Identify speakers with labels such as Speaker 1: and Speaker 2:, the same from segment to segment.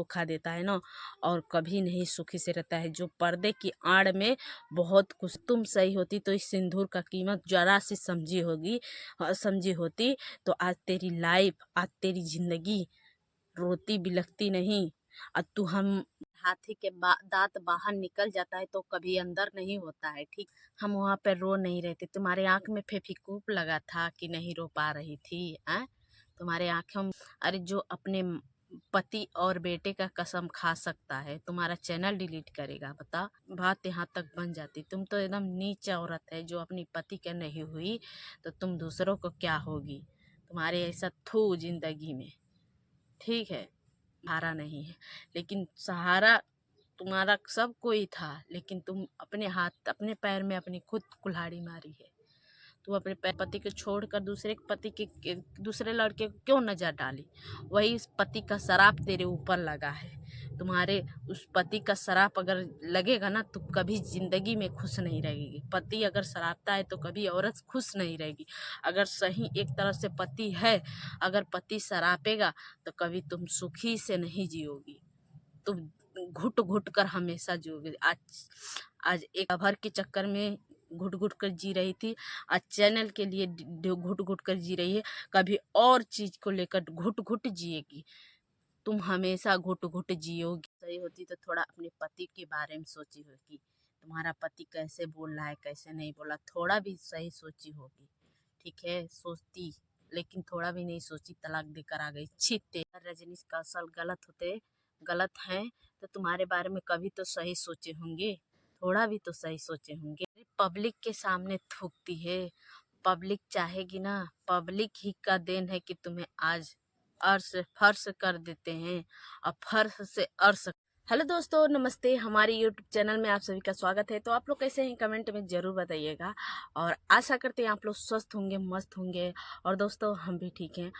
Speaker 1: धोखा देता है ना, और कभी नहीं सुखी से रहता है। जो पर्दे की आड़ में बहुत कुछ, तुम सही होती तो इस सिंदूर का कीमत जरा सी समझी होती तो आज तेरी लाइफ, आज तेरी जिंदगी रोती बिलखती नहीं। और तू हम हाथी के दांत बाहर निकल जाता है तो कभी अंदर नहीं होता है, ठीक। हम वहाँ पे रो नहीं रहे थे, तुम्हारे आंख में फेविकोल लगा था कि नहीं रो पा रही थी, तुम्हारे आंखों में। अरे जो अपने पति और बेटे का कसम खा सकता है तुम्हारा चैनल डिलीट करेगा, बता। बात यहाँ तक बन जाती। तुम तो एकदम नीच औरत है, जो अपनी पति के नहीं हुई तो तुम दूसरों को क्या होगी। तुम्हारे ऐसा थू जिंदगी में, ठीक है। सहारा नहीं है, लेकिन सहारा तुम्हारा सब कोई था, लेकिन तुम अपने हाथ अपने पैर में अपनी खुद कुल्हाड़ी मारी है। तू अपने पति को छोड़कर दूसरे लड़के को क्यों नजर डाली। वही उस पति का शराप तेरे ऊपर लगा है। तुम्हारे उस पति का शराप अगर लगेगा ना तो कभी जिंदगी में खुश नहीं रहेगी। पति अगर शराबता है तो कभी औरत खुश नहीं रहेगी। अगर सही एक तरह से पति है, अगर पति शरापेगा तो कभी तुम सुखी से नहीं जियोगी, तुम घुट घुट कर हमेशा जियोगे। आज एक भर के चक्कर में घुट घुट कर जी रही थी, आज चैनल के लिए घुट घुट कर जी रही है, कभी और चीज को लेकर घुट घुट जिएगी। तुम हमेशा घुट घुट जियोगी। सही होती तो थोड़ा अपने पति के बारे में सोची होगी, तुम्हारा पति कैसे बोल रहा है कैसे नहीं बोला, थोड़ा भी सही सोची होगी, ठीक है। सोचती, लेकिन थोड़ा भी नहीं सोची, तलाक देकर आ गई। छिते रजनी कौशल गलत हैं तो तुम्हारे बारे में कभी तो सही सोचे होंगे, थोड़ा भी तो सही सोचे होंगे। पब्लिक के सामने थूकती है, पब्लिक चाहेगी ना, पब्लिक ही का देन है कि तुम्हें आज अर्श फर्श कर देते हैं और फर्श से अर्श। हेलो दोस्तों, नमस्ते। हमारे यूट्यूब चैनल में आप सभी का स्वागत है। तो आप लोग कैसे हैं कमेंट में ज़रूर बताइएगा, और आशा करते हैं आप लोग स्वस्थ होंगे, मस्त होंगे। और दोस्तों हम भी ठीक हैं।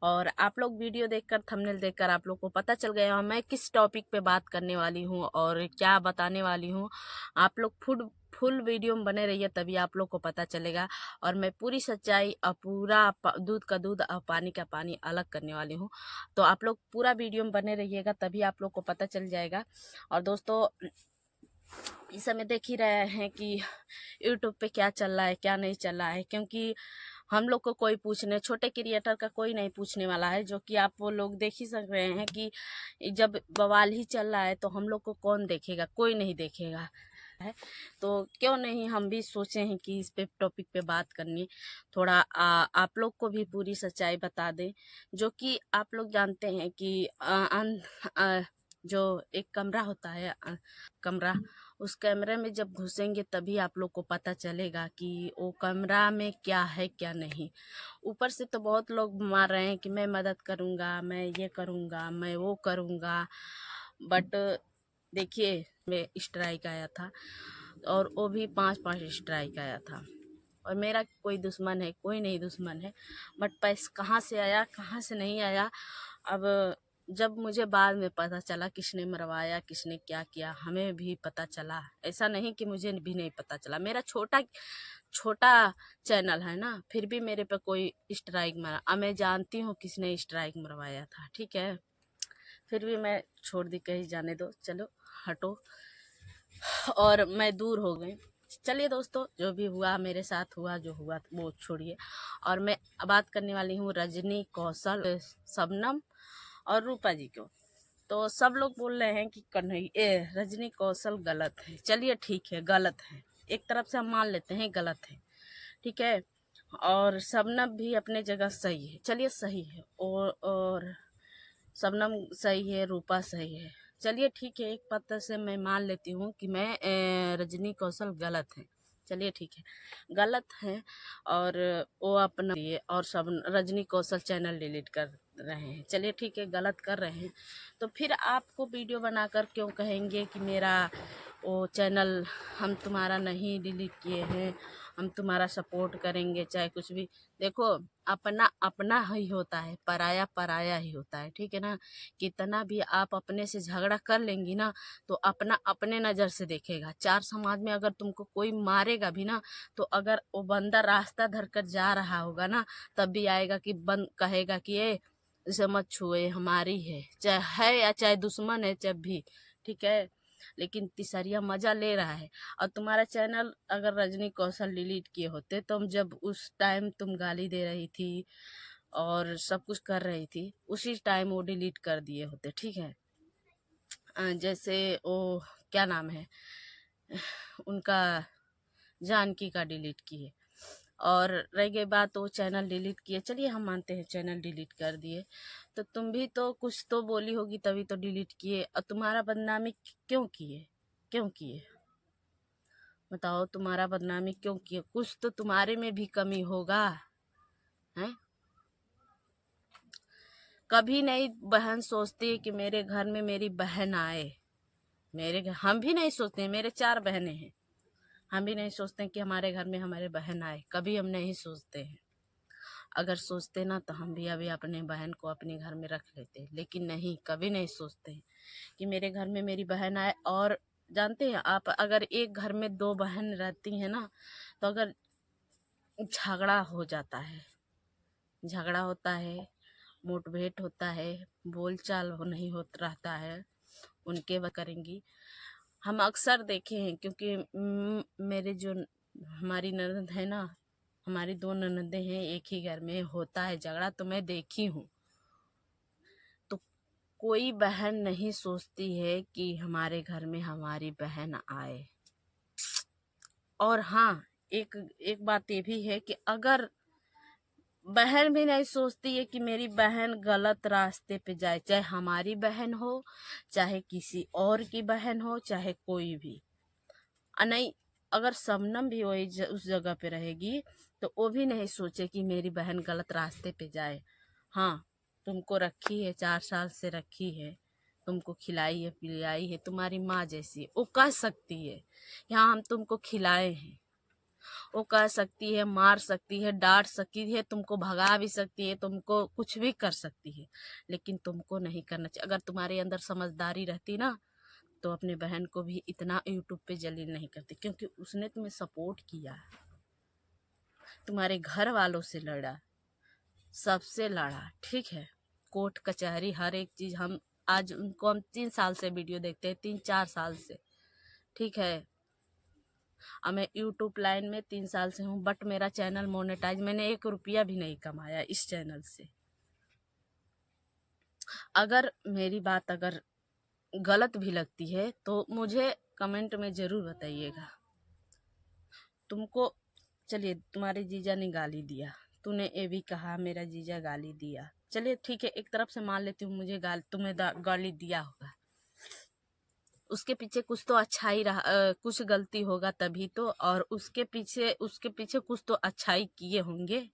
Speaker 1: और आप लोग वीडियो देखकर, थंबनेल देखकर आप लोग को पता चल गया मैं किस टॉपिक पे बात करने वाली हूँ और क्या बताने वाली हूँ। आप लोग फुल वीडियो में बने रहिए, तभी आप लोग को पता चलेगा। और मैं पूरी सच्चाई और पूरा दूध का दूध और पानी का पानी अलग करने वाली हूँ। तो आप लोग पूरा वीडियो में बने रहिएगा, तभी आप लोग को पता चल जाएगा। और दोस्तों इस समय देख ही रहे हैं कि यूट्यूब पे क्या चल रहा है क्या नहीं चल रहा है, क्योंकि हम लोग को कोई पूछने, छोटे क्रिएटर का कोई नहीं पूछने वाला है। जो कि आप वो लोग देख ही सक रहे हैं कि जब बवाल ही चल रहा है तो हम लोग को कौन देखेगा, कोई नहीं देखेगा है। तो क्यों नहीं हम भी सोचे हैं कि इस पे टॉपिक पे बात करनी, थोड़ा आप लोग को भी पूरी सच्चाई बता दें। जो कि आप लोग जानते हैं कि जो एक कमरा होता है, कमरा, उस कमरे में जब घुसेंगे तभी आप लोग को पता चलेगा कि वो कमरा में क्या है क्या नहीं। ऊपर से तो बहुत लोग मार रहे हैं कि मैं मदद करूँगा, मैं ये करूँगा, मैं वो करूँगा, बट देखिए मैं स्ट्राइक आया था, और वो भी 5-5 स्ट्राइक आया था। और मेरा कोई दुश्मन है, कोई नहीं दुश्मन है, बट पैसा कहाँ से आया कहाँ से नहीं आया, अब जब मुझे बाद में पता चला किसने मरवाया किसने क्या किया, हमें भी पता चला। ऐसा नहीं कि मुझे भी नहीं पता चला, मेरा छोटा चैनल है ना, फिर भी मेरे पे कोई स्ट्राइक मारा। अब मैं जानती हूँ किसने स्ट्राइक मरवाया था, ठीक है। फिर भी मैं छोड़ दी, कहीं जाने दो, चलो हटो। और मैं दूर हो गई। चलिए दोस्तों, जो भी हुआ मेरे साथ हुआ, जो हुआ वो छोड़िए। और मैं बात करने वाली हूँ रजनी कौशल, शबनम और रूपा जी को। तो सब लोग बोल रहे हैं कि रजनी कौशल गलत है। चलिए ठीक है, गलत है, एक तरफ से हम मान लेते हैं गलत है, ठीक है। और शबनम भी अपने जगह सही है, चलिए सही है। और शबनम सही है, रूपा सही है, चलिए ठीक है। एक पत्र से मैं मान लेती हूँ कि मैं रजनी कौशल गलत है, चलिए ठीक है, गलत है। और वो अपना और सब रजनी कौशल चैनल डिलीट कर रहे हैं, चलिए ठीक है, गलत कर रहे हैं। तो फिर आपको वीडियो बनाकर क्यों कहेंगे कि मेरा वो चैनल, हम तुम्हारा नहीं डिलीट किए हैं, हम तुम्हारा सपोर्ट करेंगे, चाहे कुछ भी। देखो, अपना अपना ही होता है, पराया पराया ही होता है, ठीक है ना। कितना भी आप अपने से झगड़ा कर लेंगी ना, तो अपना अपने नज़र से देखेगा। चार समाज में अगर तुमको कोई मारेगा भी ना, तो अगर वो बंदा रास्ता धर कर जा रहा होगा ना, तब भी आएगा कि कहेगा कि इसे मत छुए, हमारी है, चाहे है या चाहे दुश्मन है, जब भी, ठीक है। लेकिन तिसरिया मजा ले रहा है। और तुम्हारा चैनल अगर रजनी कौशल डिलीट किए होते तो हम जब उस टाइम तुम गाली दे रही थी और सब कुछ कर रही थी, उसी टाइम वो डिलीट कर दिए होते, ठीक है। जैसे वो क्या नाम है उनका, जानकी का डिलीट किए। और रह गई बात वो चैनल डिलीट किए, चलिए हम मानते हैं चैनल डिलीट कर दिए, तो तुम भी तो कुछ तो बोली होगी तभी तो डिलीट किए। और तुम्हारा बदनामी क्यों किए, क्यों किए बताओ, तुम्हारा बदनामी क्यों किए? कुछ तो तुम्हारे में भी कमी होगा, है? कभी नहीं बहन सोचती है कि मेरे घर में मेरी बहन आए। मेरे घर हम भी नहीं सोचते हैं, मेरे 4 बहनें हैं, हम भी नहीं सोचते हैं कि हमारे घर में हमारे बहन आए, कभी हम नहीं सोचते हैं। अगर सोचते ना तो हम भी अभी अपने बहन को अपने घर में रख लेते, लेकिन नहीं, कभी नहीं सोचते हैं कि मेरे घर में मेरी बहन आए। और जानते हैं आप, अगर एक घर में 2 बहन रहती हैं ना, तो अगर झगड़ा हो जाता है, झगड़ा होता है, मुठभेड़ होता है, बोलचाल नहीं होता रहता है, उनके वह करेंगी। हम अक्सर देखे हैं, क्योंकि मेरे जो हमारी ननद है ना, हमारी 2 ननदें हैं, एक ही घर में होता है झगड़ा, तो मैं देखी हूँ। तो कोई बहन नहीं सोचती है कि हमारे घर में हमारी बहन आए। और हाँ, एक बात ये भी है कि अगर बहन भी नहीं सोचती है कि मेरी बहन गलत रास्ते पे जाए, चाहे हमारी बहन हो, चाहे किसी और की बहन हो, चाहे कोई भी, नहीं, अगर शबनम भी वही उस जगह पे रहेगी तो वो भी नहीं सोचे कि मेरी बहन गलत रास्ते पे जाए। हाँ, तुमको रखी है, 4 साल से रखी है, तुमको खिलाई है पिलाई है, तुम्हारी माँ जैसी है, वो कह सकती है यहाँ हम तुमको खिलाए हैं। वो कह सकती है, मार सकती है, डांट सकती है, तुमको भगा भी सकती है, तुमको कुछ भी कर सकती है, लेकिन तुमको नहीं करना चाहिए। अगर तुम्हारे अंदर समझदारी रहती ना, तो अपने बहन को भी इतना यूट्यूब पे जलील नहीं करती, क्योंकि उसने तुम्हें सपोर्ट किया, तुम्हारे घर वालों से लड़ा, सबसे लड़ा, ठीक है। कोर्ट कचहरी हर एक चीज, हम आज उनको हम 3 साल से वीडियो देखते हैं, 3-4 साल से, ठीक है। अब मैं यूट्यूब लाइन में 3 साल से हूँ, बट मेरा चैनल मोनेटाइज, मैंने 1 रुपया भी नहीं कमाया इस चैनल से। अगर मेरी बात अगर गलत भी लगती है तो मुझे कमेंट में जरूर बताइएगा। तुमको, चलिए तुम्हारे जीजा ने गाली दिया, तूने ये भी कहा मेरा जीजा गाली दिया, चलिए ठीक है, एक तरफ से मान लेती हूँ मुझे तुम्हें गाली दिया होगा, उसके पीछे कुछ तो अच्छाई रहा, कुछ गलती होगा तभी तो, और उसके पीछे कुछ तो अच्छाई किए होंगे।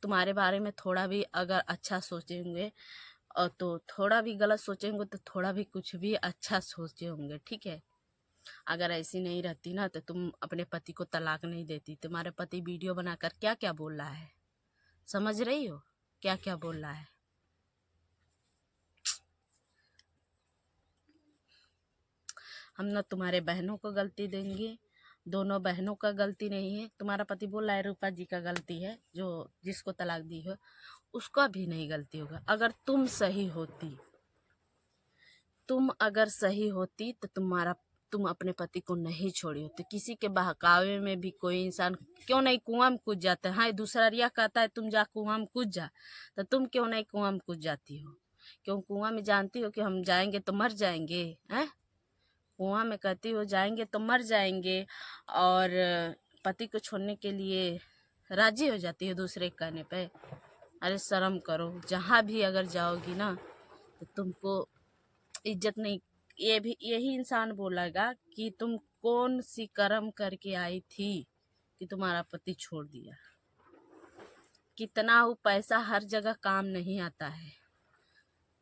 Speaker 1: तुम्हारे बारे में थोड़ा भी अगर अच्छा सोचे होंगे और तो थोड़ा भी गलत सोचेंगे तो थोड़ा भी कुछ भी अच्छा सोचे होंगे, ठीक है। अगर ऐसी नहीं रहती ना तो तुम अपने पति को तलाक नहीं देती। तुम्हारे पति वीडियो बनाकर क्या क्या बोल रहा है, समझ रही हो क्या क्या बोल रहा है? हम ना तुम्हारे बहनों को गलती देंगे, दोनों बहनों का गलती नहीं है। तुम्हारा पति बोल रहा है रूपा जी का गलती है, जो जिसको तलाक दी है, उसका भी नहीं गलती होगा। अगर तुम सही होती, तुम अगर सही होती तो तुम अपने पति को नहीं छोड़ी होती। किसी के बहकावे में भी कोई इंसान क्यों नहीं कुआं में कूद जाता है? हाँ, दूसरा रिया कहता है तुम जा कुआं में कूद जा, तो तुम क्यों नहीं कुआं में कूद जाती हो? क्यों कुआं में जानती हो कि हम जाएंगे तो मर जाएंगे, हैं? कुआं में कहती हो जाएंगे तो मर जाएंगे, और पति को छोड़ने के लिए राजी हो जाती हो दूसरे के कहने पे। अरे शर्म करो, जहाँ भी अगर जाओगी ना तो तुमको इज्जत नहीं, ये भी यही इंसान बोलेगा कि तुम कौन सी कर्म करके आई थी कि तुम्हारा पति छोड़ दिया। कितना वो पैसा हर जगह काम नहीं आता है,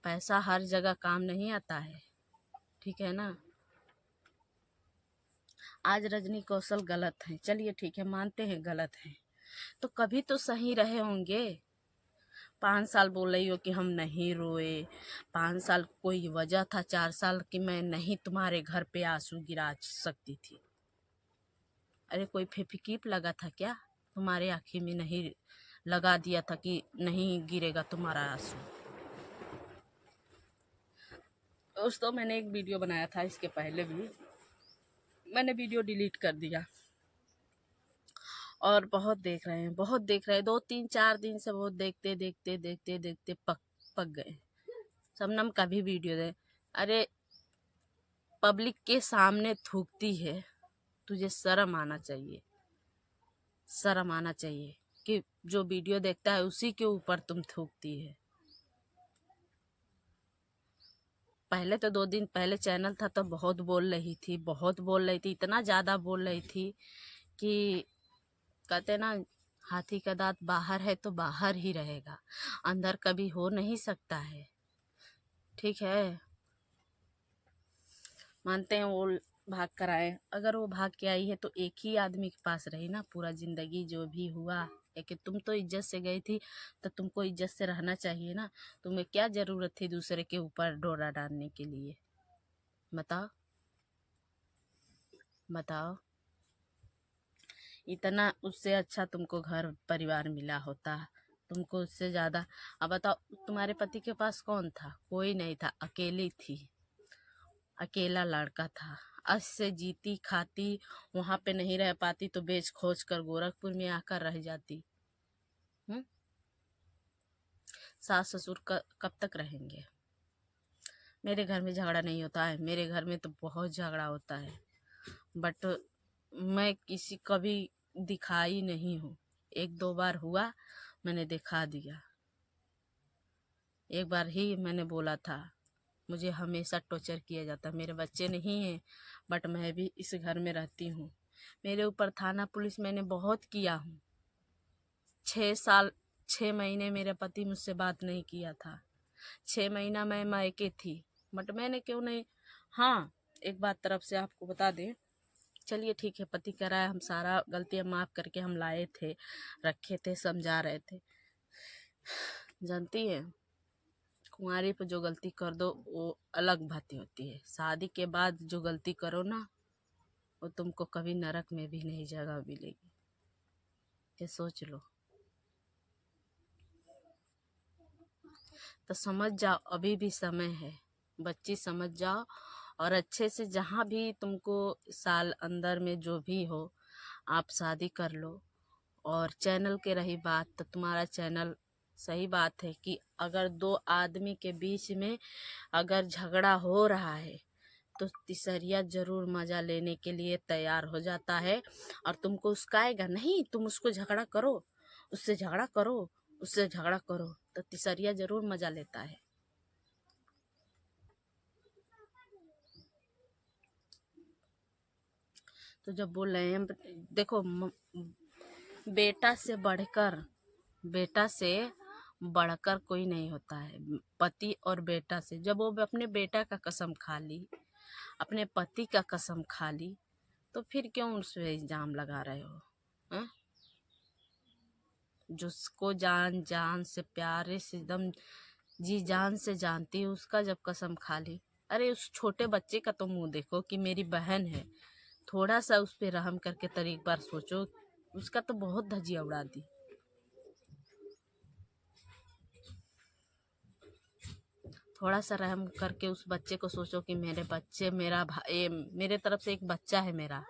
Speaker 1: पैसा हर जगह काम नहीं आता है, ठीक है ना। आज रजनी कौशल गलत है, चलिए ठीक है, मानते हैं गलत है, तो कभी तो सही रहे होंगे। 5 साल बोल रही हो कि हम नहीं रोए, 5 साल कोई वजह था, 4 साल कि मैं नहीं तुम्हारे घर पे आंसू गिरा सकती थी? अरे कोई फेविक्विक लगा था क्या तुम्हारे आँखी में नहीं लगा दिया था कि नहीं गिरेगा तुम्हारा आंसू। दोस्तों मैंने एक वीडियो बनाया था इसके पहले भी, मैंने वीडियो डिलीट कर दिया। और बहुत देख रहे हैं, बहुत देख रहे हैं, 2 3 4 दिन से बहुत देखते देखते देखते देखते पक गए। शबनम का भी वीडियो दे, अरे पब्लिक के सामने थूकती है, तुझे शर्म आना चाहिए, शर्म आना चाहिए कि जो वीडियो देखता है उसी के ऊपर तुम थूकती है। पहले तो 2 दिन पहले चैनल था तो बहुत बोल रही थी, बहुत बोल रही थी, इतना ज़्यादा बोल रही थी कि कहते ना हाथी का दांत बाहर है तो बाहर ही रहेगा, अंदर कभी हो नहीं सकता है। ठीक है, मानते हैं वो भाग कर आए, अगर वो भाग के आई है तो एक ही आदमी के पास रही ना पूरा जिंदगी, जो भी हुआ है कि तुम तो इज्जत से गई थी तो तुमको इज्जत से रहना चाहिए ना। तुम्हें क्या जरूरत थी दूसरे के ऊपर डोरा डालने के लिए? बताओ बताओ। इतना उससे अच्छा तुमको घर परिवार मिला होता, तुमको उससे ज़्यादा। अब बताओ तुम्हारे पति के पास कौन था? कोई नहीं था, अकेली थी, अकेला लड़का था। आज से जीती खाती, वहाँ पे नहीं रह पाती तो बेच खोज कर गोरखपुर में आकर रह जाती। सास ससुर कब तक रहेंगे? मेरे घर में झगड़ा नहीं होता है, मेरे घर में तो बहुत झगड़ा होता है, बट मैं किसी कभी दिखाई नहीं हूँ। 1 2 बार हुआ, मैंने दिखा दिया। एक बार ही मैंने बोला था, मुझे हमेशा टॉर्चर किया जाता। मेरे बच्चे नहीं हैं बट मैं भी इस घर में रहती हूँ। मेरे ऊपर थाना पुलिस मैंने बहुत किया हूँ। 6 साल 6 महीने मेरे पति मुझसे बात नहीं किया था। 6 महीना मैं मायके थी, बट मैंने क्यों नहीं। हाँ, एक बात तरफ से आपको बता दें, चलिए ठीक है, पति कह रहा है, हम सारा गलतियाँ माफ़ करके हम लाए थे, रखे थे, समझा रहे थे। जानती है, कुंवारी पे जो गलती कर दो वो अलग बात होती है, शादी के बाद जो गलती करो ना वो तुमको कभी नरक में भी नहीं जगह मिलेगी, ये सोच लो। तो समझ जाओ, अभी भी समय है, बच्ची समझ जाओ, और अच्छे से जहाँ भी तुमको साल अंदर में जो भी हो आप शादी कर लो। और चैनल के रही बात, तो तुम्हारा चैनल, सही बात है कि अगर 2 आदमी के बीच में अगर झगड़ा हो रहा है तो तीसरिया जरूर मजा लेने के लिए तैयार हो जाता है, और तुमको उस्काएगा नहीं, तुम उसको झगड़ा करो, उससे झगड़ा करो, उससे झगड़ा करो, तो तीसरिया जरूर मजा लेता है। तो जब बोल रहे हैं, देखो बेटा से बढ़कर, बेटा से बढ़कर कोई नहीं होता है। पति और बेटा से, जब वो अपने बेटा का कसम खा ली, अपने पति का कसम खा ली, तो फिर क्यों उस पे इल्जाम लगा रहे हो? हैं? जिसको जान जान से प्यारे से एकदम जी जान से जानती है, उसका जब कसम खा ली, अरे उस छोटे बच्चे का तो मुंह देखो कि मेरी बहन है, थोड़ा सा उस पर रहम करके तर एक बार सोचो, उसका तो बहुत धजिया उड़ा दी। थोड़ा सा रहम करके उस बच्चे को सोचो कि मेरे बच्चे, मेरा भाई, मेरे तरफ से एक बच्चा है मेरा,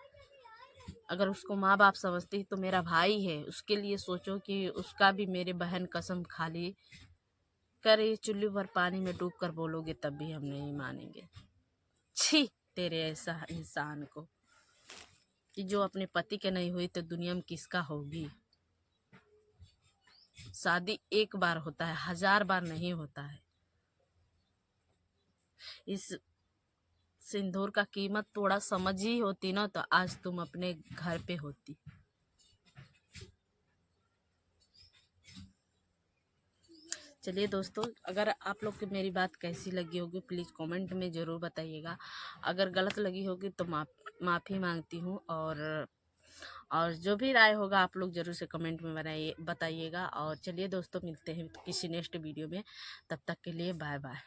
Speaker 1: अगर उसको माँ बाप समझती तो मेरा भाई है, उसके लिए सोचो कि उसका भी मेरे बहन कसम खा ली कर, ये चुल्ली भर पानी में डूब कर बोलोगे तब भी हम नहीं मानेंगे। छी तेरे ऐसा इंसान को, कि जो अपने पति के नहीं हुई तो दुनिया में किसका होगी। शादी एक बार होता है, 1000 बार नहीं होता है। इस सिंदूर का कीमत थोड़ा समझ ही होती ना तो आज तुम अपने घर पे होती। चलिए दोस्तों, अगर आप लोग को मेरी बात कैसी लगी होगी प्लीज़ कमेंट में ज़रूर बताइएगा। अगर गलत लगी होगी तो माफ़ी मांगती हूँ, और जो भी राय होगा आप लोग ज़रूर से कमेंट में बताइएगा। और चलिए दोस्तों, मिलते हैं किसी नेक्स्ट वीडियो में, तब तक के लिए बाय बाय।